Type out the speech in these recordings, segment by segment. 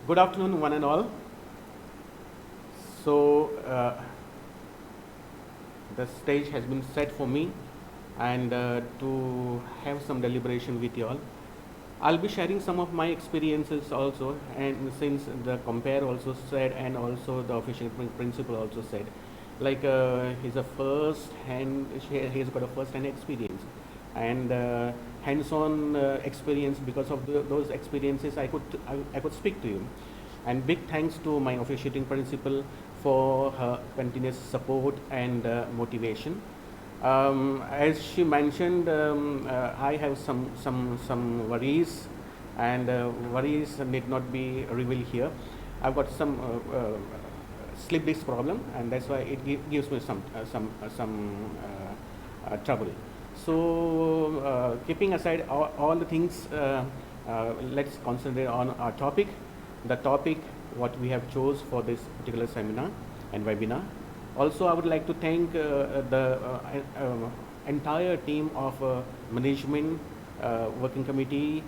Good afternoon, one and all. So, the stage has been set for me, and to have some deliberation with you all. I'll be sharing some of my experiences also, and since the compare also said, and also the official principal also said, like he's a first hand, he's got a first hand experience, and hands-on experience. Because of those experiences, I could speak to you. And big thanks to my officiating principal for her continuous support and motivation. As she mentioned, I have some worries, and worries need not be revealed here. I've got some slip disc problem, and that's why it gives me some trouble. So, keeping aside all the things, let's concentrate on our topic. The topic what we have chose for this particular seminar and webinar. Also, I would like to thank the entire team of management, working committee,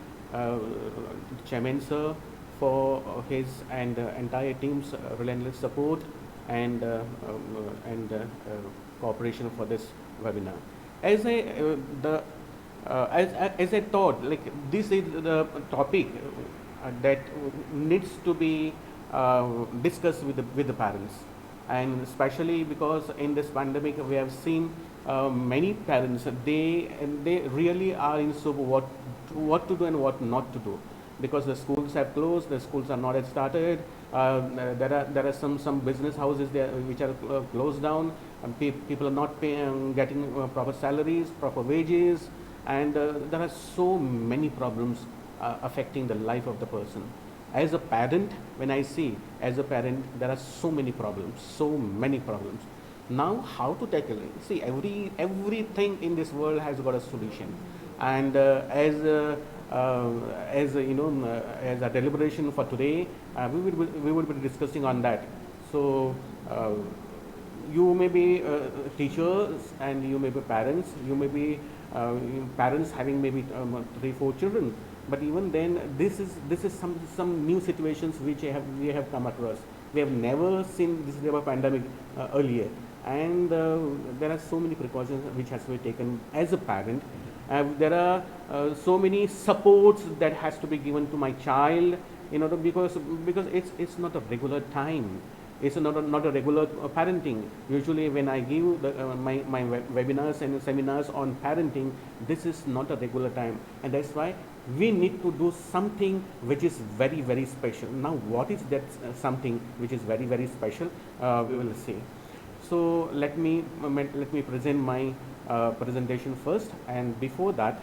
chairman sir, for his and entire team's relentless support and cooperation for this webinar. As I as I thought, like this is the topic that needs to be discussed with the parents, and especially because in this pandemic we have seen many parents, they really are in so what to do and what not to do, because the schools have closed, the schools are not yet started. There are some business houses there which are closed down, and people are not getting proper salaries, proper wages, and there are so many problems affecting the life of the person. As a parent, when I see, as a parent, there are so many problems, so many problems. Now, how to tackle it? See, everything in this world has got a solution, and as you know, as a deliberation for today, we will be discussing on that. So. You may be teachers, and you may be parents, you may be parents having maybe 3-4 children, but even then this is some new situations which we have come across. We have never seen this type of pandemic earlier, and there are so many precautions which has to be taken as a parent. There are so many supports that has to be given to my child, because it's not a regular time. It's not a regular parenting. Usually when I give my webinars and seminars on parenting, this is not a regular time, and that's why we need to do something which is very, very special. Now, what is that something which is very, very special? We will see. So let me present my presentation first, and before that,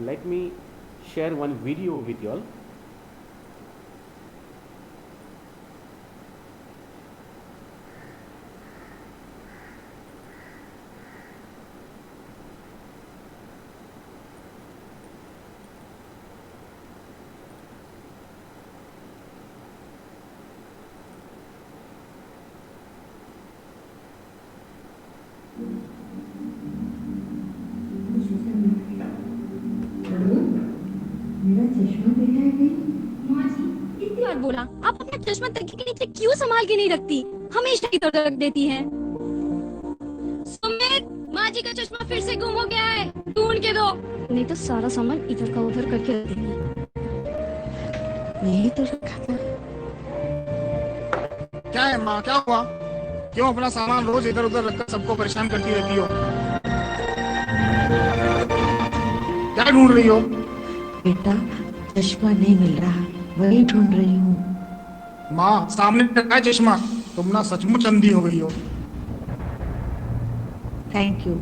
let me share one video with you all. मेरा चश्मा देखा है कहीं? माँ जी, कितनी बार बोला, आप अपना चश्मा तकिए के नीचे क्यों संभाल के नहीं रखती? हमेशा इधर उधर रख देती हैं। सुमित, माँ जी का चश्मा फिर से गुम हो गया है, ढूंढ के दो। नहीं तो सारा सामान इधर का उधर करके रख देंगे। यही तो रखा था। क्या है माँ, क्या हुआ? क्यों अपना सामान रोज इधर उधर रखकर सबको परेशान करती रहती हो? क्या ढूंढ रही हो? बेटा, चश्मा नहीं मिल रहा, वही ढूंढ रही हूँ। माँ, सामने रखा है चश्मा, तुम ना सचमुच अंधी हो गई हो। Thank you.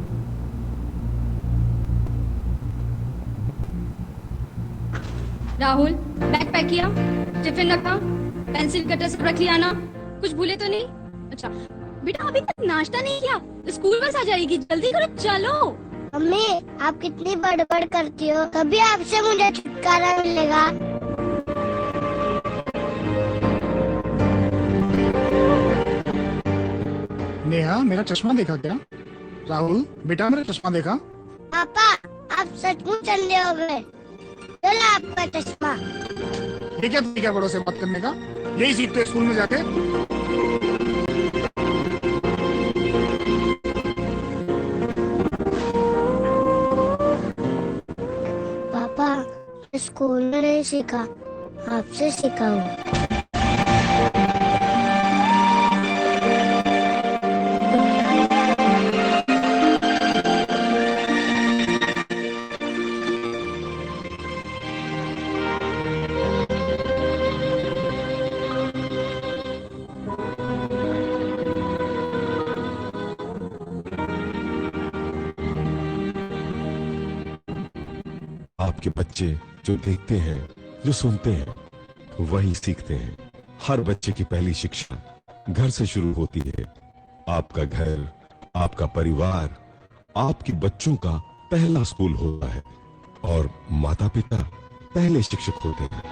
Rahul, bag pack किया, टिफिन रखा, पेंसिल कटर सब रख लिया ना? कुछ भूले तो नहीं? अच्छा बेटा, अभी तक नाश्ता नहीं किया, स्कूल बस आ जाएगी, जल्दी करो, चलो। मम्मी, आप कितनी बड़बड़ करती हो, कभी आपसे मुझे छुटकारा मिलेगा? नेहा, मेरा चश्मा देखा क्या? राहुल बेटा, मेरा चश्मा देखा? पापा, आप सचमुच अंधे हो गए। चलो आपका चश्मा। ठीक है बड़ों से बात करने का, यही सीखते हैं स्कूल में जाके। पापा, स्कूल में नहीं सीखा, आपसे सीखा हूँ। आपके बच्चे जो देखते हैं, जो सुनते हैं, वही सीखते हैं। हर बच्चे की पहली शिक्षा घर से शुरू होती है। आपका घर, आपका परिवार, आपके बच्चों का पहला स्कूल होता है और माता पिता पहले शिक्षक होते हैं।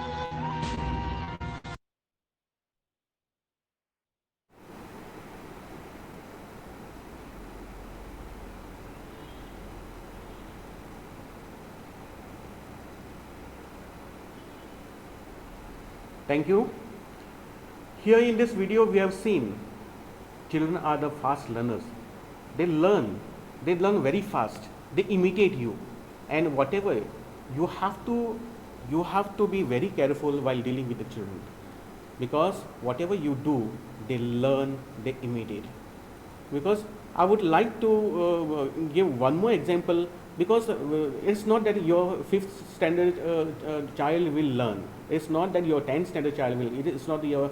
Thank you. Here in this video we have seen children are the fast learners. They learn very fast. They imitate you, and whatever you have to be very careful while dealing with the children, because whatever you do, they learn, they imitate. Because I would like to give one more example, because it's not that your 5th standard child will learn. It's not that your 10th standard child will. It's not your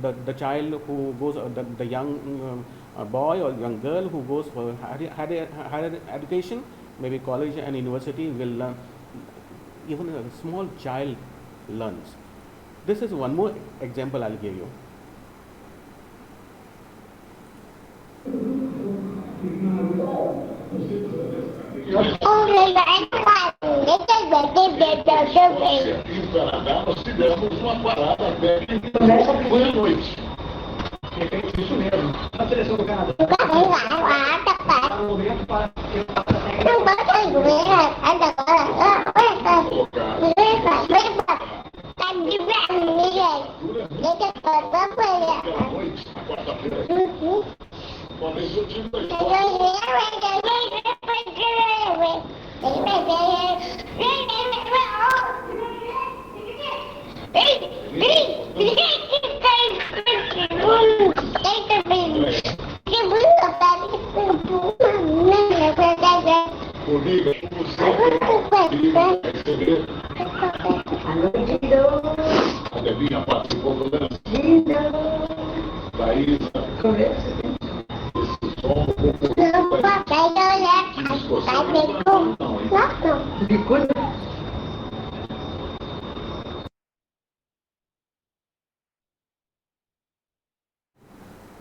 the child who goes, the young boy or young girl who goes for higher education, maybe college and university, will learn. Even a small child learns. This is one more example I'll give you.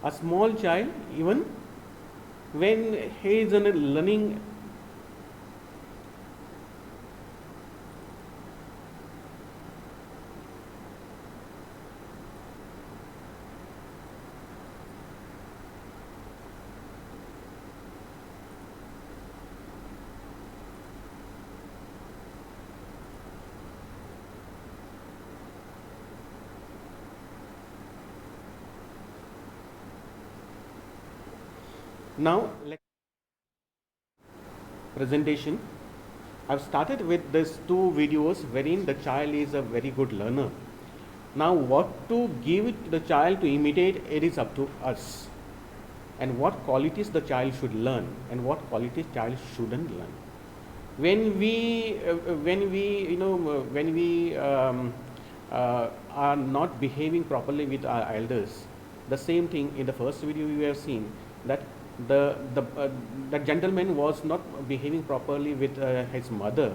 A small child, even when he is in a learning, now presentation. I've started with these two videos wherein the child is a very good learner. Now what to give it to the child to imitate, it is up to us, and what qualities the child should learn and what qualities child shouldn't learn. When we are not behaving properly with our elders, the same thing in the first video we have seen, that the gentleman was not behaving properly with his mother,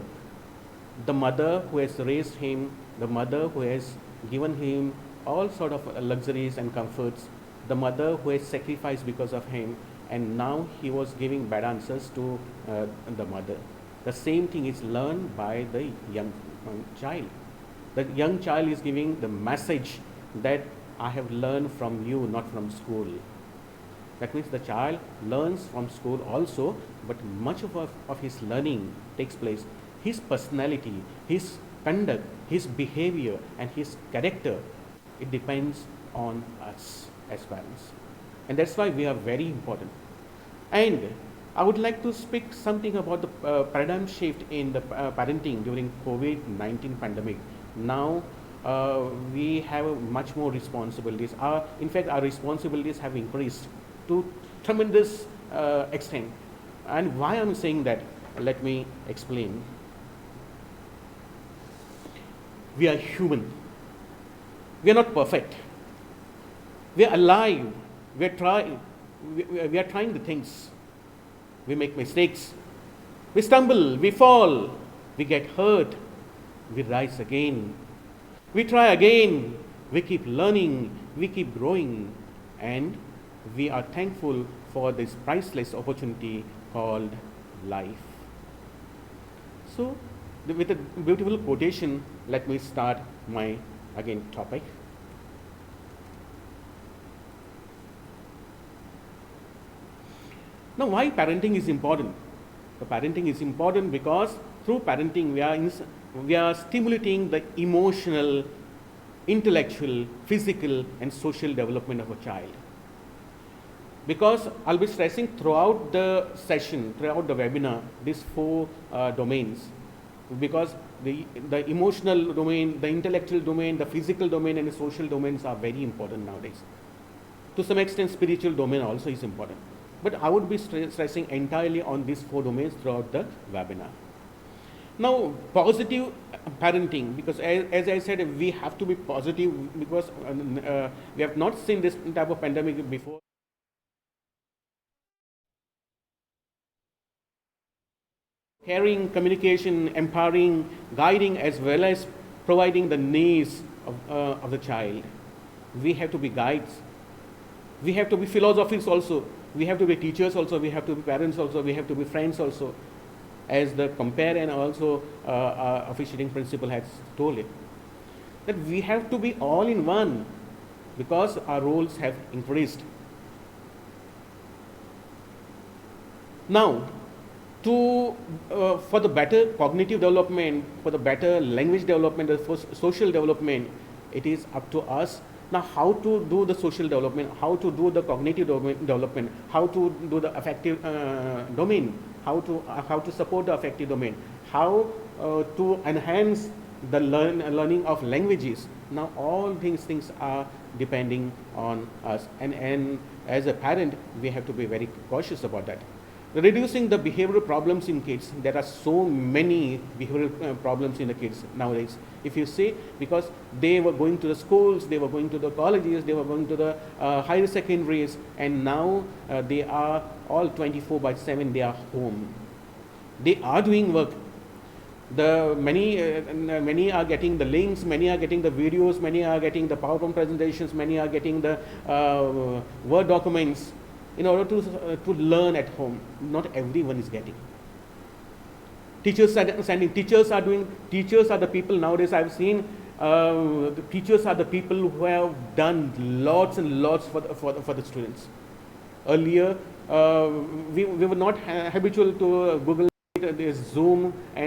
the mother who has raised him, the mother who has given him all sort of luxuries and comforts, the mother who has sacrificed because of him, and now he was giving bad answers to the mother. The same thing is learned by the young child. The young child is giving the message that I have learned from you, not from school. That means the child learns from school also, but much of his learning takes place his personality, his conduct, his behavior, and his character, it depends on us as parents. And that's why we are very important. And I would like to speak something about the paradigm shift in the parenting during COVID-19 pandemic. Now we have much more responsibilities. In fact, our responsibilities have increased to tremendous extent. And why I'm saying that, let me explain. We are human. We are not perfect. We are alive. We are trying. We are trying the things. We make mistakes. We stumble. We fall. We get hurt. We rise again. We try again. We keep learning. We keep growing. And we are thankful for this priceless opportunity called life. So, with a beautiful quotation, let me start my again topic. Now, why parenting is important? The parenting is important because through parenting we are stimulating the emotional, intellectual, physical, and social development of a child. Because I'll be stressing throughout the session, throughout the webinar, these four domains. Because the emotional domain, the intellectual domain, the physical domain, and the social domains are very important nowadays. To some extent, spiritual domain also is important. But I would be stressing entirely on these four domains throughout the webinar. Now, positive parenting, because as I said, we have to be positive because we have not seen this type of pandemic before. Caring, communication, empowering, guiding, as well as providing the needs of the child. We have to be guides. We have to be philosophers also. We have to be teachers also. We have to be parents also. We have to be friends also. As the compare and also officiating principle has told it. That we have to be all in one because our roles have increased. Now, for the better cognitive development, for the better language development, for social development, it is up to us. Now, how to do the social development, how to do the cognitive development, how to do the affective domain, how to support the affective domain, how to enhance the learning of languages. Now, all these things are depending on us, and as a parent, we have to be very cautious about that. Reducing the behavioral problems in kids. There are so many behavioral problems in the kids nowadays. If you see, because they were going to the schools, they were going to the colleges, they were going to the higher secondaries, and now they are all 24/7, they are home. They are doing work. Many are getting the links, many are getting the videos, many are getting the PowerPoint presentations, many are getting the Word documents in order to learn at home. Not everyone is getting. Teachers are the people nowadays. I've seen the teachers are the people who have done lots and lots for the students. Earlier, we were not habitual to Google, Zoom, and